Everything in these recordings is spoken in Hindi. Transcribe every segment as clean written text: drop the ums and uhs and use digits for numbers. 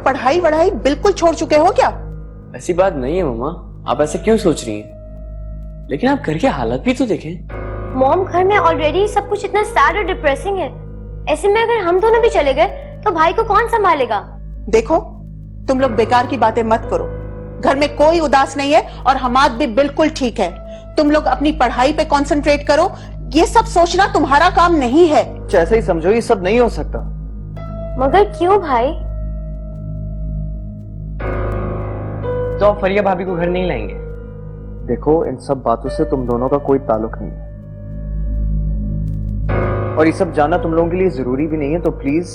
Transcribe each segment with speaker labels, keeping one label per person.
Speaker 1: पढ़ाई वढ़ाई बिल्कुल छोड़ चुके हो क्या?
Speaker 2: ऐसी बात नहीं है मम्मा, आप ऐसे क्यों सोच रही हैं? लेकिन आप घर के हालात भी तो देखें।
Speaker 3: मॉम, घर में ऑलरेडी सब कुछ इतना सैड और डिप्रेसिंग है। ऐसे में अगर हम दोनों भी चले गए तो भाई को कौन संभालेगा?
Speaker 1: देखो, तुम लोग बेकार की बातें मत करो। घर में कोई उदास नहीं है और हमाद भी बिल्कुल ठीक है। तुम लोग अपनी पढ़ाई पे कंसंट्रेट करो। ये सब सोचना तुम्हारा काम नहीं है।
Speaker 4: ऐसे ही समझो, ये सब नहीं हो सकता।
Speaker 3: मगर क्यों भाई?
Speaker 2: तो आप फरिया भाभी को घर नहीं लाएंगे?
Speaker 4: देखो, इन सब बातों से तुम दोनों का कोई ताल्लुक नहीं है और ये सब जानना तुम लोगों के लिए जरूरी भी नहीं है, तो please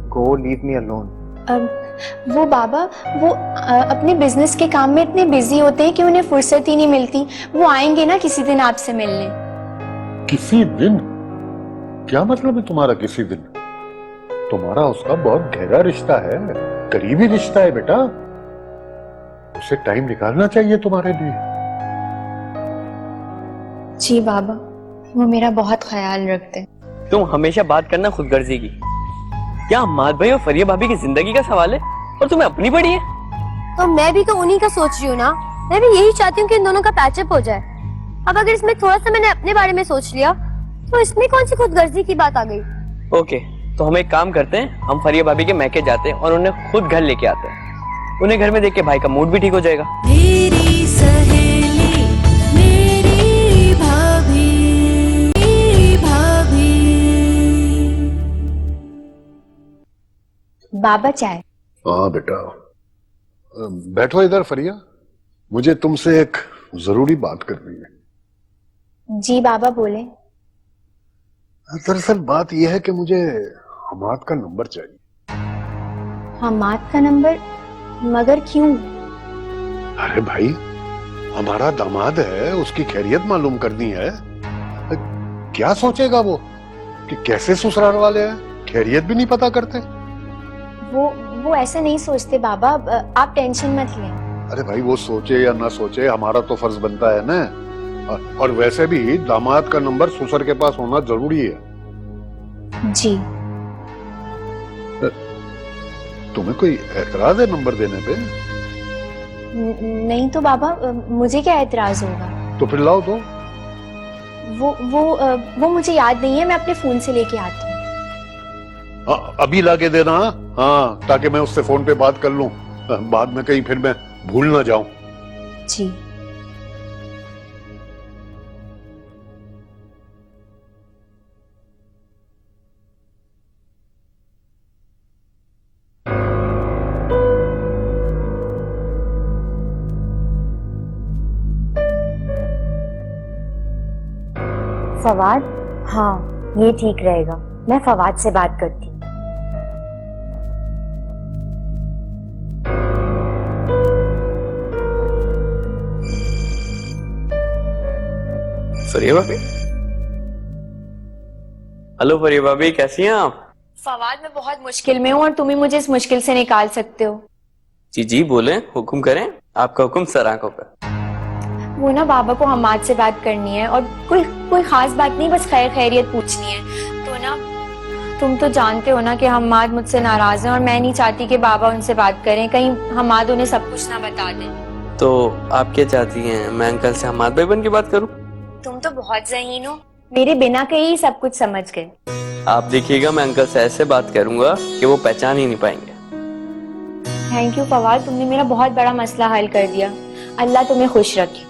Speaker 4: go, leave me alone.
Speaker 5: वो बाबा, वो अपने बिजनेस के काम में इतने बिजी होते हैं कि उन्हें फुर्सत ही नहीं मिलती। वो आएंगे ना किसी दिन आपसे मिलने।
Speaker 6: किसी दिन? क्या मतलब है तुम्हारा किसी दिन? तुम्हारा उसका बहुत गहरा रिश्ता है, करीबी रिश्ता है बेटा। उसे टाइम निकालना चाहिए तुम्हारे लिए।
Speaker 5: जी बाबा, वो मेरा बहुत ख्याल रखते हैं।
Speaker 2: तुम हमेशा बात करना खुदगर्जी की। क्या हमाद भाई और फरिया भाभी की जिंदगी का सवाल है और तुम्हें अपनी पड़ी है?
Speaker 3: तो मैं भी तो उन्हीं का सोच रही हूँ ना। मैं भी यही चाहती हूँ कि इन दोनों का पैचअप हो जाए। अब अगर इसमें थोड़ा सा मैंने अपने बारे में सोच लिया तो इसमें कौन सी खुदगर्जी की बात आ गई?
Speaker 2: ओके, तो हम एक काम करते हैं, हम फरिया भाभी के मैके जाते हैं और उन्हें खुद घर लेके आते हैं। उन्हें घर में देख के भाई का मूड भी ठीक हो जाएगा।
Speaker 7: मेरी सहेली, मेरी भाभी, भाभी।
Speaker 5: बाबा चाय।
Speaker 6: हाँ बेटा, बैठो इधर फरिया, मुझे तुमसे एक जरूरी बात करनी है।
Speaker 5: जी बाबा बोले।
Speaker 6: दरअसल बात यह है कि मुझे हमाद का नंबर चाहिए।
Speaker 5: हमाद का नंबर? मगर क्यों?
Speaker 6: अरे भाई, हमारा दामाद है, उसकी खैरियत मालूम करनी है। क्या सोचेगा वो कि कैसे ससुराल वाले हैं, खैरियत भी नहीं पता करते।
Speaker 5: वो ऐसा नहीं सोचते बाबा, आप टेंशन मत लें।
Speaker 6: अरे भाई, वो सोचे या ना सोचे, हमारा तो फर्ज बनता है ना। और वैसे भी दामाद का नंबर ससुर के पास होना जरूरी है।
Speaker 5: जी।
Speaker 6: तुम्हें कोई एतराज है नंबर देने पे?
Speaker 5: नहीं तो बाबा, मुझे क्या एतराज होगा?
Speaker 6: तो फिर लाओ दो।
Speaker 5: वो मुझे याद नहीं है, मैं अपने फोन से लेके आती हूँ।
Speaker 6: अभी लाके देना। हाँ, ताकि मैं उससे फोन पे बात कर लूं, बाद में कहीं फिर मैं भूल ना जाऊं।
Speaker 5: जी।
Speaker 3: फवाद? हाँ, ये ठीक रहेगा। मैं फवाद से बात करती हूँ।
Speaker 2: फरिया भाभी? हेलो फरिया भाभी, कैसी हैं आप?
Speaker 5: फवाद, मैं बहुत मुश्किल में हूँ और तुम ही मुझे इस मुश्किल से निकाल सकते हो।
Speaker 2: जी जी बोले, हुक्म करें, आपका हुक्म सर आंखों पर।
Speaker 5: वो ना बाबा को हमाद से बात करनी है और कोई खास बात नहीं, बस खैर खैरियत पूछनी है। तो ना, तुम तो जानते हो ना कि हमाद मुझसे नाराज हैं और मैं नहीं चाहती कि बाबा उनसे बात करें, कहीं हमाद उन्हें सब कुछ ना बता दें।
Speaker 2: तो आप क्या चाहती हैं, मैं अंकल से हमाद भाई बन के बात करूं?
Speaker 5: तुम तो बहुत ज़हीन हो, मेरे बिना के ही सब कुछ समझ गए।
Speaker 2: आप देखिएगा, मैं अंकल से ऐसे बात करूंगा कि वो पहचान ही नहीं पाएंगे।
Speaker 5: थैंक यू फवाद, तुमने मेरा बहुत बड़ा मसला हल कर दिया। अल्लाह तुम्हें खुश रखे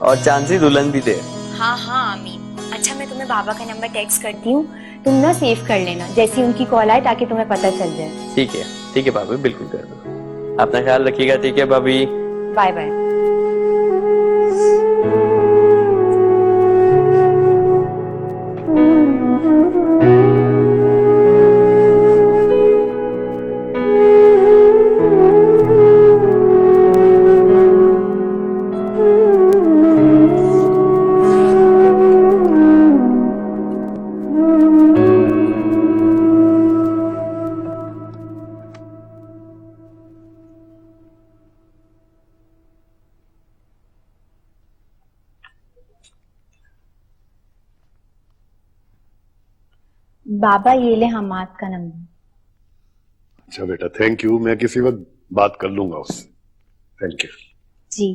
Speaker 2: और चांदी दुल्हन भी दे।
Speaker 5: हाँ हाँ आमीन। अच्छा, मैं तुम्हें बाबा का नंबर टेक्स्ट करती हूँ, तुम ना सेव कर लेना जैसी उनकी कॉल आए, ताकि तुम्हें पता चल जाए।
Speaker 2: ठीक है भाभी, बिल्कुल कर दो। अपना ख्याल रखिएगा। ठीक है भाभी,
Speaker 5: बाय बाय। बाबा, ये ले हमाद का नंबर।
Speaker 6: अच्छा बेटा, थैंक यू। मैं किसी वक्त बात कर लूंगा उससे। Thank you.
Speaker 5: जी।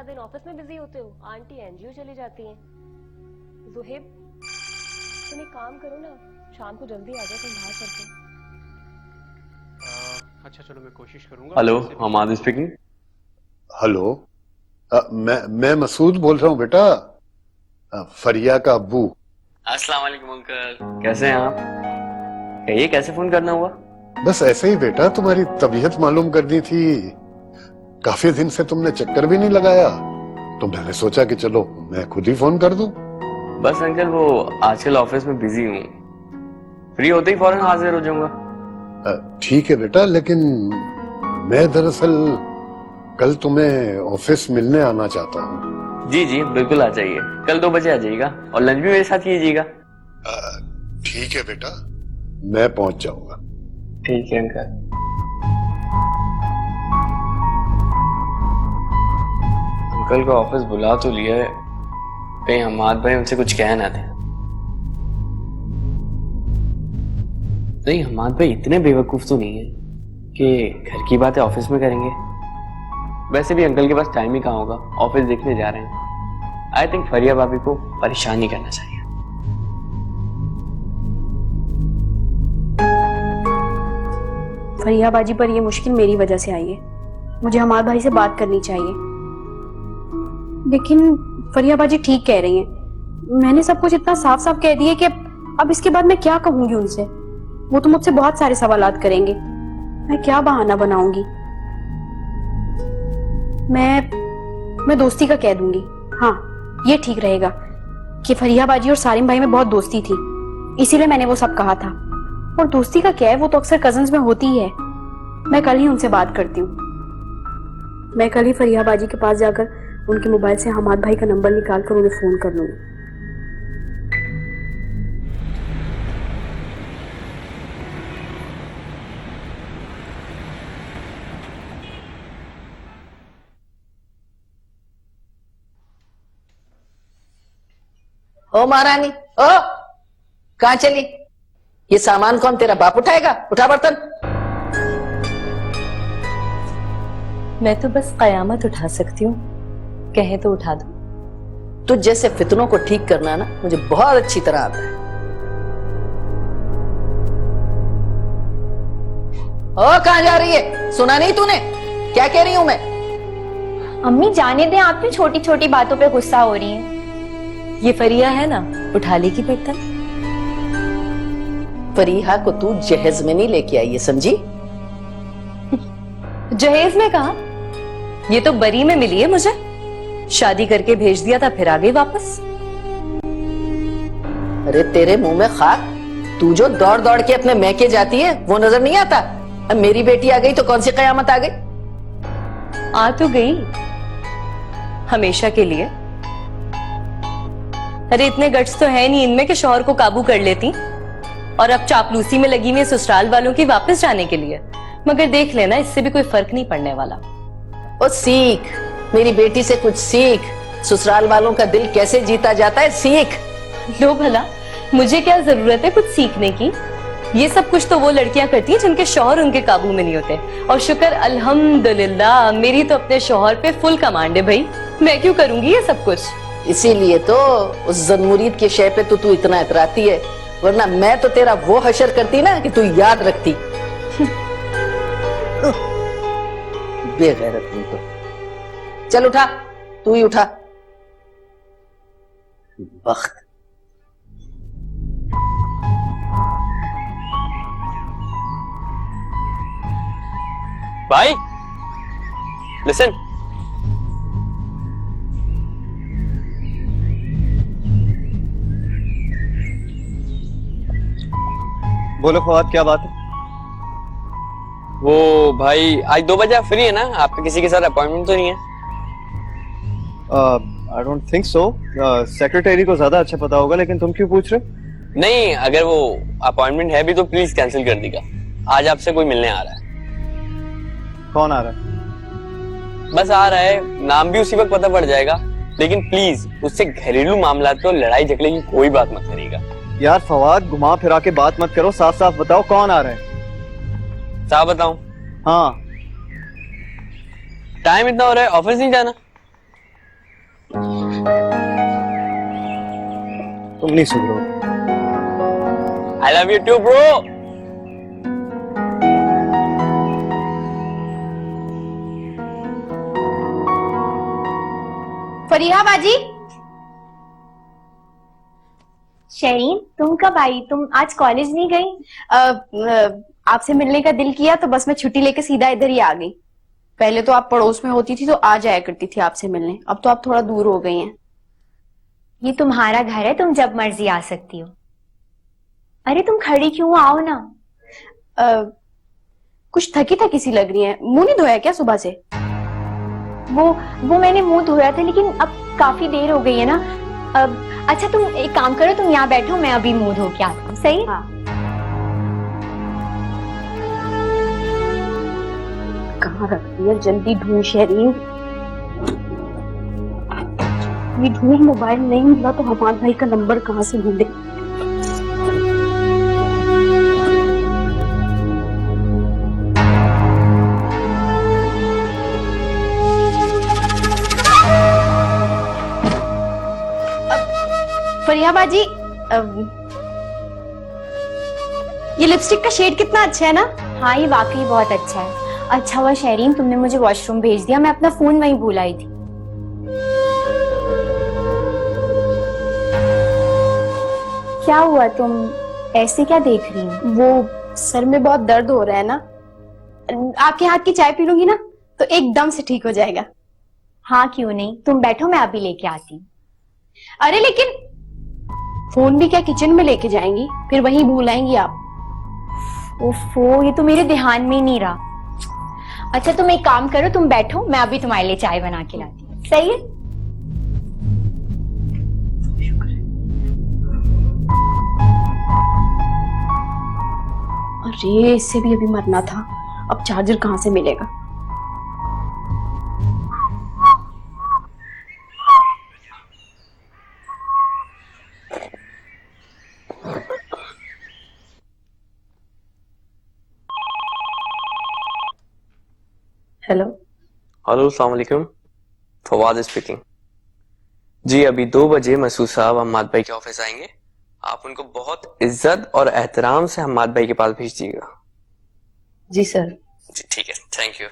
Speaker 8: दिन ऑफिस में बिजी होते हो, आंटी एनजीओ चली जाती हैं। जुहेब तुम एक काम करो ना, शाम को जल्दी आ जाओ, तुम बाहर चलते हैं।
Speaker 9: अच्छा चलो मैं कोशिश करूंगा।
Speaker 2: Hello, Hammad speaking.
Speaker 6: हेलो, मैं मसूद बोल रहा हूँ बेटा, फरिया का अब्बू।
Speaker 2: अस्सलाम वालेकुम अंकल, कैसे हैं आप? कहिए कैसे फोन करना हुआ?
Speaker 6: बस ऐसे ही बेटा, तुम्हारी तबीयत मालूम करनी थी। काफी दिन से तुमने चक्कर भी नहीं लगाया, तो मैंने सोचा कि चलो मैं खुद ही फोन कर दूं।
Speaker 2: बस अंकल वो आजकल ऑफिस में बिजी हूँ, फ्री होते ही फौरन हाजिर हो जाऊंगा।
Speaker 6: ठीक है बेटा, लेकिन मैं दरअसल कल तुम्हें ऑफिस मिलने आना चाहता हूँ।
Speaker 2: जी जी बिल्कुल आ जाइए, कल 2 बजे आ जाइएगा और लंच भी मेरे साथ कीजिएगा।
Speaker 6: ठीक है बेटा, मैं पहुंच जाऊंगा।
Speaker 2: ठीक है अंकल। अंकल को ऑफिस बुला तो लिया है, कहीं हमाद भाई उनसे कुछ कह ना दे। नहीं, हमाद भाई इतने बेवकूफ तो नहीं है कि घर की बातें ऑफिस में करेंगे। वैसे भी अंकल के पास टाइम ही कहाँ होगा, ऑफिस देखने जा रहे हैं। आई थिंक फरिया भाभी को परेशान नहीं करना चाहिए।
Speaker 10: फरिया बाजी पर यह मुश्किल मेरी वजह से आई है। मुझे हमाद भाई से बात करनी चाहिए, लेकिन फरिया बाजी ठीक कह रही हैं। मैंने सब कुछ इतना साफ साफ कह दिया कि अब इसके बाद मैं क्या कहूंगी उनसे। वो तो मुझसे बहुत सारे सवालात करेंगे, मैं क्या बहाना बनाऊंगी। मैं दोस्ती का कह दूंगी। हाँ, ये ठीक रहेगा कि फरिया बाजी और सारिम भाई में बहुत दोस्ती थी, इसीलिए मैंने वो सब कहा था। और दोस्ती का क्या है, वो तो अक्सर कजन्स में होती ही है। मैं कल ही उनसे बात करती हूँ। मैं कल ही फरिया बाजी के पास जाकर उनके मोबाइल से हमाद भाई का नंबर निकाल कर उन्हें फोन कर लूंगी।
Speaker 11: ओ महारानी, ओ कहाँ चली? ये सामान कौन, तेरा बाप उठाएगा? उठा बर्तन।
Speaker 8: मैं तो बस कयामत उठा सकती हूँ, कहे तो उठा दो।
Speaker 11: तुझ जैसे फितनों को ठीक करना ना मुझे बहुत अच्छी तरह आता है। ओ कहाँ जा रही है? सुना नहीं तूने क्या कह रही हूँ मैं?
Speaker 5: अम्मी जाने दें, आप भी छोटी छोटी बातों पे गुस्सा हो रही हैं।
Speaker 8: ये फरिया है ना, उठा लेगी बर्तन।
Speaker 11: फरीहा को तू जहेज में नहीं लेके आई है, समझी?
Speaker 8: जहेज में कहा? ये तो बरी में मिली है मुझे, शादी करके भेज दिया था, फिर आ गई वापस।
Speaker 11: अरे तेरे मुंह में खाक, तू जो दौड़ दौड़ के अपने मैके जाती है वो नजर नहीं आता? अब मेरी बेटी आ गई तो कौन सी कयामत आ गई?
Speaker 8: आ तो गई हमेशा के लिए। अरे इतने गट्स तो है नहीं इनमें कि शौहर को काबू कर लेती, और अब चापलूसी में लगी हुई ससुराल वालों की वापस जाने के लिए। मगर देख लेना, इससे भी कोई फर्क नहीं पड़ने वाला।
Speaker 11: ओ सीख, मेरी बेटी से कुछ सीख। ससुराल वालों का दिल कैसे जीता जाता है, सीख।
Speaker 8: लो भला, मुझे क्या जरूरत है कुछ सीखने की? ये सब कुछ तो वो लड़कियां करती हैं जिनके शौहर उनके काबू में नहीं होते। और शुक्र अल्हम्दुलिल्लाह, मेरी तो अपने शौहर पे फुल कमांड है भाई। मैं क्यों करूंगी ये सब कुछ?
Speaker 11: इसीलिए तो उस जनमुरीद के शय पे तो तू इतना इतराती है, वरना मैं तो तेरा वो हशर करती ना कि तू याद रखती। बेगैरत नहीं तो। चल उठा, तू ही उठा। वक्त
Speaker 2: भाई लिसन,
Speaker 4: बोलो फवाद, क्या बात है?
Speaker 2: वो भाई आज 2 बजे आप फ्री है ना? आपका किसी के साथ अपॉइंटमेंट तो नहीं है?
Speaker 4: I don't think so. Secretary को ज्यादा अच्छा पता होगा, लेकिन तुम क्यों पूछ रहे?
Speaker 2: नहीं, अगर वो अपॉइंटमेंट है भी तो प्लीज कैंसिल कर दीजिएगा। आज आपसे कोई मिलने आ रहा है।
Speaker 4: कौन आ रहा है?
Speaker 2: बस आ रहा है, नाम भी उसी वक्त पता पड़ जाएगा, लेकिन प्लीज उससे घरेलू मामलात को लड़ाई झगड़े की कोई बात मत करिएगा।
Speaker 4: यार फवाद, घुमा फिरा के बात मत करो, साफ साफ बताओ कौन आ रहा है।
Speaker 2: साहब बताऊं?
Speaker 4: हाँ।
Speaker 2: टाइम इतना हो रहा है, ऑफिस नहीं जाना?
Speaker 4: तुम नहीं सुधरो।
Speaker 2: I love you too bro.
Speaker 10: Fariha baji.
Speaker 5: Shireen, तुम कब आई? तुम आज कॉलेज नहीं गई?
Speaker 10: आपसे मिलने का दिल किया तो बस मैं छुट्टी लेके सीधा इधर ही आ गई। पहले तो आप पड़ोस में होती थी तो आ जाया करती थी आपसे मिलने, अब तो आप थोड़ा दूर हो गई हैं।
Speaker 5: ये तुम्हारा घर है, तुम जब मर्जी आ सकती हो। अरे तुम खड़ी क्यों, आओ ना।
Speaker 10: कुछ थकी थकी सी लग रही है। मुंह नहीं धोया क्या सुबह से?
Speaker 5: वो मैंने मुंह धोया था, लेकिन अब काफी देर हो गई है ना। अच्छा तुम एक काम करो, तुम यहाँ बैठो, मैं अभी मुंह धो के आता हूँ। सही?
Speaker 10: हाँ। कहाँ रख दिया? जल्दी ढूंढ शहरीन। ये ढूंढ, मोबाइल नहीं मिला तो हमारे भाई का नंबर कहाँ से ढूंढे? फरिया बाजी, ये लिपस्टिक का शेड कितना अच्छा है ना?
Speaker 5: हाँ, ये वाकई बहुत अच्छा है। अच्छा हुआ शहरीन तुमने मुझे वॉशरूम भेज दिया, मैं अपना फोन वहीं भूल आई थी। क्या हुआ, तुम ऐसे क्या देख रही हो?
Speaker 10: वो सर में बहुत दर्द हो रहा है ना, आपके हाथ की चाय पी लूंगी ना तो एकदम से ठीक हो जाएगा।
Speaker 5: हाँ क्यों नहीं, तुम बैठो, मैं अभी लेके आती हूँ।
Speaker 10: अरे लेकिन फोन भी क्या किचन में लेके जाएंगी? फिर वहीं भूल आएंगी आप।
Speaker 5: ओफो, ये तो मेरे ध्यान में ही नहीं रहा। अच्छा तुम एक काम करो, तुम बैठो, मैं अभी तुम्हारे लिए चाय बना के लाती हूँ। सही है?
Speaker 10: अरे इससे भी अभी मरना था, अब चार्जर कहाँ से मिलेगा? हेलो।
Speaker 2: हेलो, अस्सलाम वालेकुम। फवाद स्पीकिंग। जी अभी 2 बजे मसूद साहब हम्माद भाई के ऑफिस आएंगे। आप उनको बहुत इज्जत और एहतराम से हम्माद भाई के पास भेज दीजिएगा।
Speaker 8: जी सर।
Speaker 2: जी ठीक है, थैंक यू।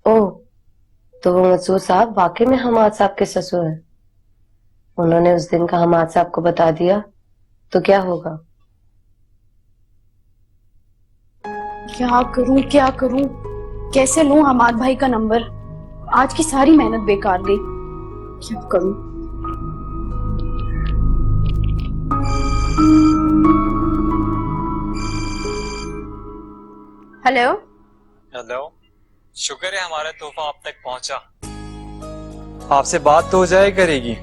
Speaker 8: ओह, तो वो मसूद साहब वाकई में हमाद साहब के ससुर हैं। उन्होंने उस दिन का हमाद साहब को बता दिया तो क्या होगा?
Speaker 10: क्या करूं क्या करूं, कैसे लूं हमाद भाई का नंबर? आज की सारी मेहनत बेकार गई। क्या करूं? हेलो।
Speaker 9: हेलो, शुक्र है हमारा तोहफा आप तक पहुंचा। आपसे बात तो हो जाए करेगी?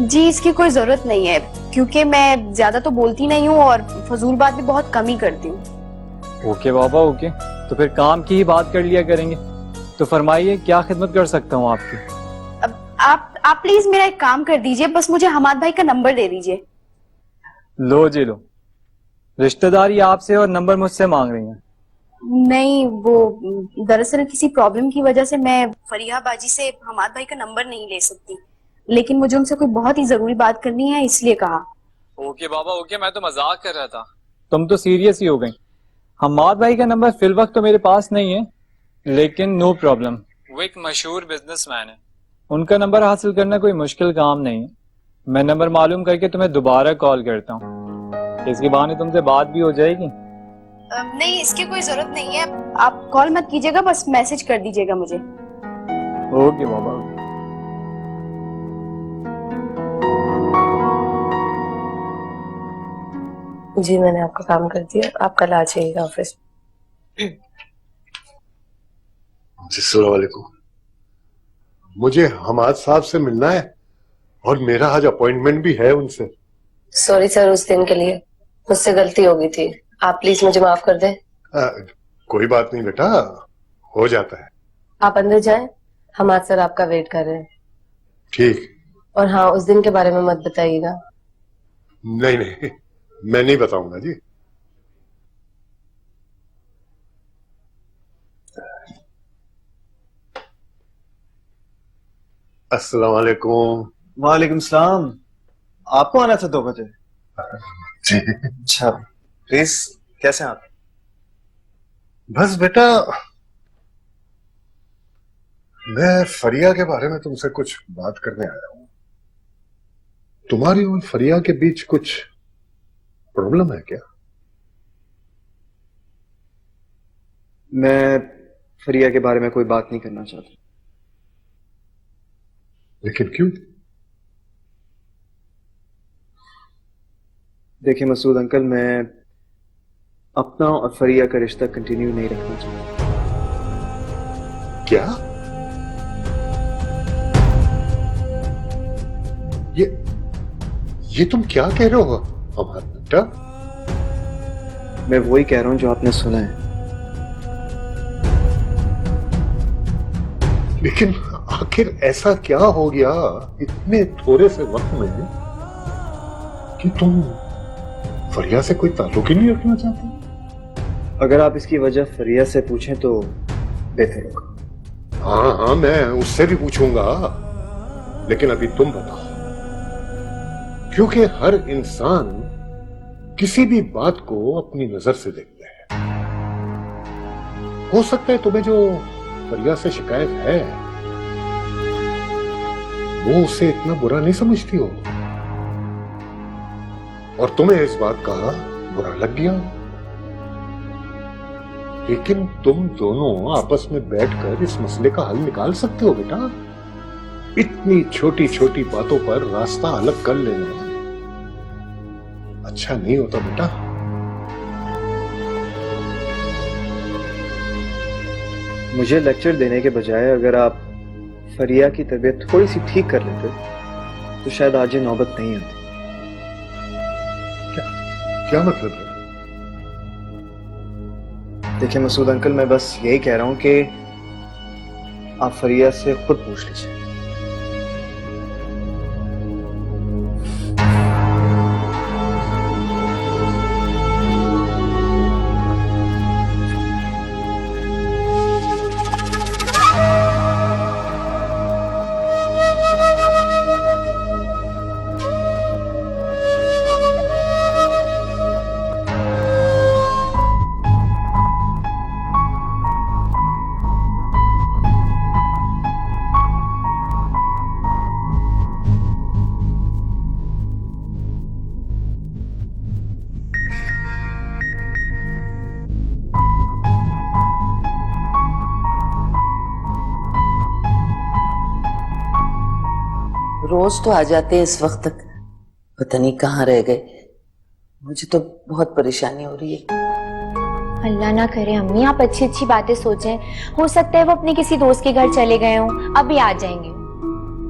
Speaker 10: जी इसकी कोई जरूरत नहीं है, क्योंकि मैं ज्यादा तो बोलती नहीं हूँ और फजूल बात भी बहुत कम ही करती हूँ।
Speaker 9: ओके बाबा ओके, तो फिर काम की ही बात कर लिया करेंगे। तो फरमाइए क्या खिदमत कर सकता हूँ आपकी?
Speaker 10: आप प्लीज मेरा एक काम कर दीजिए, बस मुझे हमाद भाई का नंबर दे दीजिए।
Speaker 9: लो जी लो, रिश्तेदारी आपसे और नंबर मुझसे मांग रही हैं।
Speaker 10: नहीं, वो दरअसल किसी प्रॉब्लम की वजह से मैं फरीहा बाजी से हमाद भाई का नंबर नहीं ले सकती, लेकिन मुझे उनसे कोई बहुत ही जरूरी बात करनी है, इसलिए कहा।
Speaker 9: ओके बाबा ओके, मैं तो मजाक कर रहा था। तुम तो सीरियस ही हो गई। हमाद भाई का नंबर फिल वक्त तो मेरे पास नहीं है, लेकिन नो प्रॉब्लम, वो एक मशहूर बिजनेसमैन है, उनका नंबर हासिल करना कोई मुश्किल काम नहीं है। मैं नंबर मालूम करके तुम्हें दोबारा कॉल करता हूँ, इसके बहाने तुमसे बात भी हो जाएगी।
Speaker 10: नहीं इसकी कोई जरूरत नहीं है, आप कॉल मत कीजिएगा, बस मैसेज कर दीजिएगा मुझे।
Speaker 9: ओके बाबा।
Speaker 8: जी मैंने आपका काम कर दिया, आप कल आ जाइएगा ऑफिस।
Speaker 6: अस्सलाम वालेकुम। मुझे हमाद साहब से मिलना है और मेरा आज अपॉइंटमेंट भी है उनसे।
Speaker 8: सॉरी सर उस दिन के लिए, मुझसे गलती हो गई थी, आप प्लीज मुझे माफ कर दें।
Speaker 6: कोई बात नहीं बेटा, हो जाता है।
Speaker 8: आप अंदर जाएं, हमाद सर आपका वेट कर रहे हैं।
Speaker 6: ठीक।
Speaker 8: और हाँ, उस दिन के बारे में मत बताइएगा।
Speaker 6: नहीं नहीं, मैं नहीं बताऊंगा जी। अस्सलाम वालेकुम।
Speaker 4: वालेकुम सलाम। आपको आना था 2 बजे?
Speaker 6: जी।
Speaker 4: अच्छा, प्लीज कैसे हैं आप?
Speaker 6: बस बेटा, मैं फरिया के बारे में तुमसे कुछ बात करने आया हूं। तुम्हारी और फरिया के बीच कुछ प्रॉब्लम है क्या?
Speaker 4: मैं फरिया के बारे में कोई बात नहीं करना चाहता।
Speaker 6: लेकिन क्यों?
Speaker 4: देखिए मसूद अंकल, मैं अपना और फरिया का रिश्ता कंटिन्यू नहीं रखना चाहता।
Speaker 6: क्या? ये तुम क्या कह रहे हो हमारा बेटा?
Speaker 4: मैं वही कह रहा हूं जो आपने सुना है।
Speaker 6: लेकिन आखिर ऐसा क्या हो गया इतने थोड़े से वक्त में कि तुम फरिया से कोई ताल्लुक ही नहीं रखना चाहते?
Speaker 4: अगर आप इसकी वजह फरिया से पूछें तो बेहतर होगा।
Speaker 6: हाँ हाँ, मैं उससे भी पूछूंगा, लेकिन अभी तुम बताओ, क्योंकि हर इंसान किसी भी बात को अपनी नजर से देखता है। हो सकता है तुम्हें जो फरिया से शिकायत है वो उसे इतना बुरा नहीं समझती हो, और तुम्हें इस बात का बुरा लग गया। लेकिन तुम दोनों आपस में बैठकर इस मसले का हल निकाल सकते हो बेटा। इतनी छोटी छोटी बातों पर रास्ता अलग कर लेना अच्छा नहीं होता बेटा।
Speaker 4: मुझे लेक्चर देने के बजाय अगर आप फरिया की तबीयत थोड़ी सी ठीक कर लेते तो शायद आज ये नौबत नहीं आती।
Speaker 6: क्या मतलब है?
Speaker 4: देखिए मसूद अंकल, मैं बस यही कह रहा हूं कि आप फरिया से खुद पूछ लीजिए।
Speaker 11: रोज तो आ जाते हैं इस वक्त तक, पता नहीं कहाँ रह गए। मुझे तो बहुत परेशानी हो रही है।
Speaker 5: अल्लाह ना करे अम्मी, आप अच्छी अच्छी बातें सोचें। हो सकता है वो अपने किसी दोस्त के घर चले गए हों, अभी आ जाएंगे।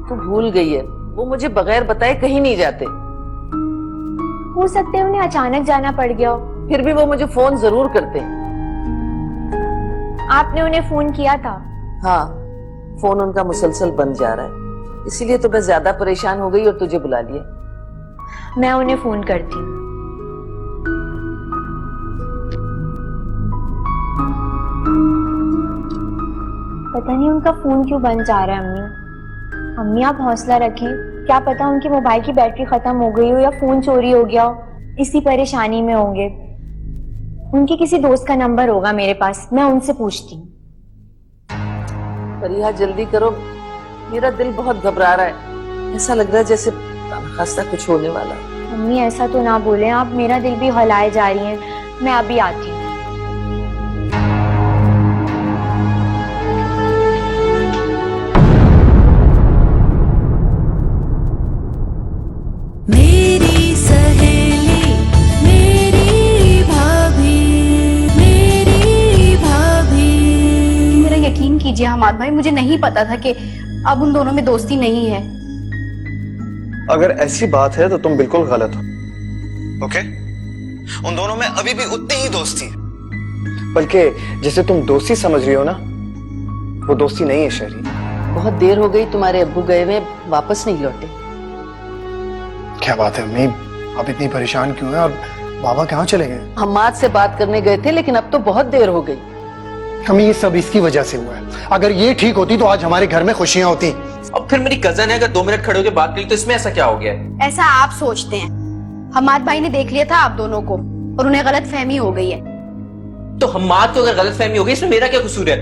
Speaker 11: तू भूल गई है, वो मुझे बगैर बताए कहीं नहीं जाते।
Speaker 5: हो सकता है उन्हें अचानक जाना पड़ गया हो।
Speaker 11: फिर भी वो मुझे फोन जरूर करते हैं।
Speaker 5: आपने उन्हें फोन किया था?
Speaker 11: हाँ, फोन उनका मुसलसल बंद जा रहा है, इसीलिए तो मैं ज्यादा परेशान हो गई और तुझे बुला लिया।
Speaker 5: मैं उन्हें फोन करती हूँ। पता नहीं उनका फोन क्यों बंद जा रहा है अम्मी। अम्मी आप हौसला रखें, क्या पता उनके मोबाइल की बैटरी खत्म हो गई हो या फोन चोरी हो गया हो, इसी परेशानी में होंगे। उनके किसी दोस्त का नंबर होगा मेरे पास, मैं उनसे पूछती हूँ।
Speaker 11: फरिया जल्दी करो, मेरा दिल बहुत घबरा रहा है। ऐसा लग रहा है जैसे खासा कुछ होने वाला है।
Speaker 5: अम्मी ऐसा तो ना बोले आप, मेरा दिल भी हलाए जा रही है। मैं अभी आती हूँ।
Speaker 7: मेरी सहेली मेरी
Speaker 10: लीजिए हमाद भाई, मुझे नहीं पता था कि अब उन दोनों में दोस्ती नहीं है।
Speaker 4: अगर ऐसी बात है तो तुम बिल्कुल गलत हो। ओके? उन दोनों में अभी भी उतनी ही दोस्ती है, बल्कि जिसे तुम दोस्ती समझ रही हो ना, वो दोस्ती नहीं है शहरी।
Speaker 11: बहुत देर हो गई, तुम्हारे अब्बू गए हुए वापस नहीं लौटे।
Speaker 4: क्या बात है अम्मी, आप इतनी परेशान क्यों हैं? और बाबा कहाँ चले गए?
Speaker 11: हम्माद से बात करने गए थे, लेकिन अब तो बहुत देर हो गई।
Speaker 4: अम्मी ये सब इसकी वजह से हुआ है। अगर ये ठीक होती तो आज हमारे घर में खुशियां होती।
Speaker 12: अब फिर मेरी कजन है, अगर 2 मिनट खड़े होकर बात करी तो इसमें ऐसा क्या हो गया?
Speaker 10: ऐसा आप सोचते हैं। हमाद भाई ने देख लिया था आप दोनों को और उन्हें गलत फहमी हो गई है।
Speaker 12: तो हम्माद को अगर गलत फहमी हो गई, इसमें मेरा क्या कसूर है?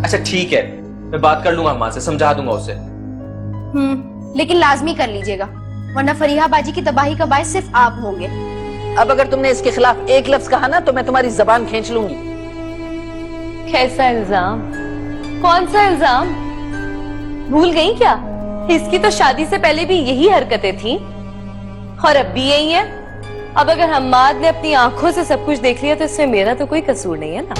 Speaker 12: अच्छा ठीक है, मैं बात कर लूंगा हम्माद से, समझा दूंगा उसे।
Speaker 10: लेकिन लाजमी कर लीजिएगा, वरना फरीहा बाजी की तबाही का बायस सिर्फ आप होंगे।
Speaker 11: अब अगर तुमने इसके खिलाफ एक लफ्ज कहा ना तो मैं तुम्हारी जबान खींच लूंगी।
Speaker 8: कैसा इल्जाम? कौन सा इल्जाम? भूल गई क्या? इसकी तो शादी से पहले भी यही हरकतें थी और अब भी यही है। अब अगर हम्माद ने अपनी आंखों से सब कुछ देख लिया तो इसमें मेरा तो कोई कसूर नहीं है ना।